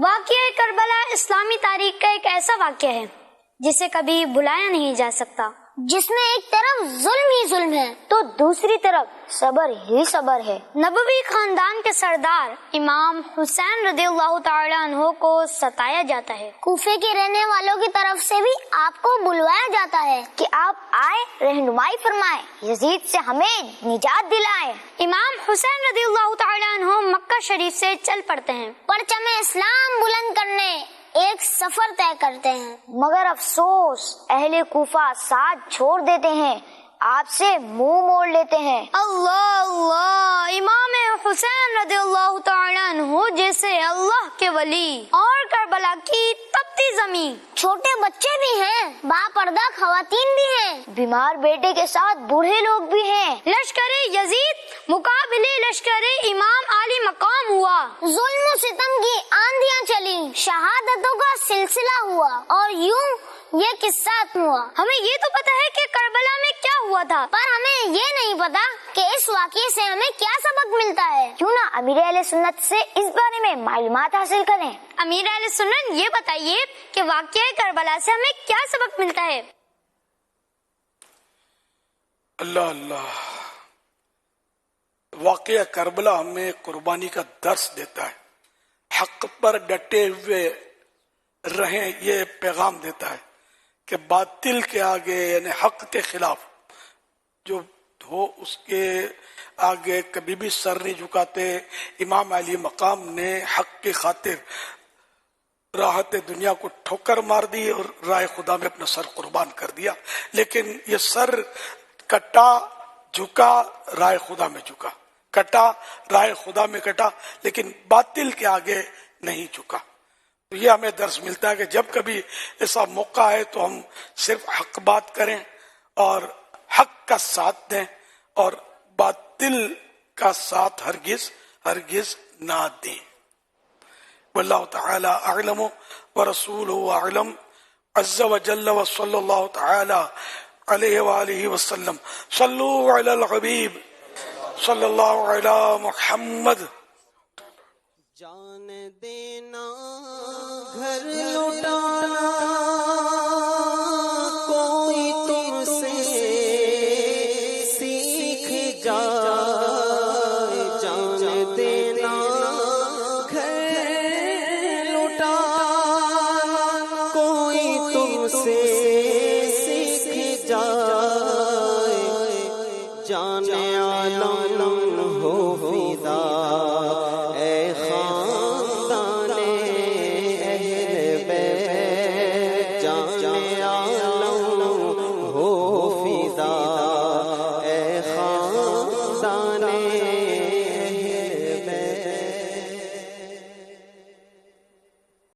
واقعہ کربلا اسلامی تاریخ کا ایک ایسا واقعہ ہے جسے کبھی بھلایا نہیں جا سکتا، جس میں ایک طرف ظلم ہی ظلم ہے تو دوسری طرف صبر ہی صبر ہے۔ نبوی خاندان کے سردار امام حسین رضی اللہ تعالی عنہ کو ستایا جاتا ہے۔ کوفے کے رہنے والوں کی طرف سے بھی آپ کو بلوایا جاتا ہے کہ آپ آئے، رہنمائی فرمائیں، یزید سے ہمیں نجات دلائیں۔ امام حسین رضی اللہ تعالی عنہ مکہ شریف سے چل پڑتے ہیں، پرچم اسلام بلند کرنے ایک سفر طے کرتے ہیں، مگر افسوس اہل کوفہ ساتھ چھوڑ دیتے ہیں، آپ سے منہ موڑ لیتے ہیں۔ اللہ اللہ، امام حسین رضی اللہ تعالی عنہ جیسے اللہ کے ولی اور کربلا کی تپتی زمین، چھوٹے بچے بھی ہیں، با پردہ خواتین بھی ہیں، بیمار بیٹے کے ساتھ بوڑھے لوگ بھی ہیں۔ لشکر یزید مقابلے لشکر امام علی مقام ہوا، ظلم و ستم کی آندیاں چلی، شہادتوں کا سلسلہ ہوا، اور یوں یہ قصہ ہوا۔ ہمیں یہ تو پتا ہے کہ کربلا میں کیا ہوا تھا، پر ہمیں یہ نہیں پتا کہ اس واقعے سے ہمیں کیا سبق ملتا ہے۔ کیوں نہ امیر اہل سنت سے اس بارے میں معلومات حاصل کریں۔ امیر اہل سنت یہ بتائیے کہ واقعہ کربلا سے ہمیں کیا سبق ملتا ہے؟ اللہ اللہ، واقعہ کربلا ہمیں قربانی کا درس دیتا ہے، حق پر ڈٹے ہوئے رہیں یہ پیغام دیتا ہے کہ باطل کے آگے یعنی حق کے خلاف جو ہو اس کے آگے کبھی بھی سر نہیں جھکاتے۔ امام علی مقام نے حق کی خاطر راحت دنیا کو ٹھوکر مار دی اور راہ خدا میں اپنا سر قربان کر دیا، لیکن یہ سر کٹا جھکا راہ خدا میں جھکا، کٹا راہ خدا میں کٹا، لیکن باطل کے آگے نہیں جھکا۔ تو یہ ہمیں درس ملتا ہے کہ جب کبھی ایسا موقع ہے تو ہم صرف حق بات کریں اور حق کا ساتھ دیں اور باطل کا ساتھ ہرگز نہ دیں۔ واللہ تعالی اعلم ورسولہ اعلم عز وجل وصلی اللہ تعالی علیہ وآلہ وسلم۔ صلو علی الحبیب صلی اللہ علی محمد۔ جان دینا گھر لٹانا کوئی تم سے سیکھ جائے، جان دینا گھر لٹانا کوئی تم سے سیکھ جائے، جان عالم ہو فدا جان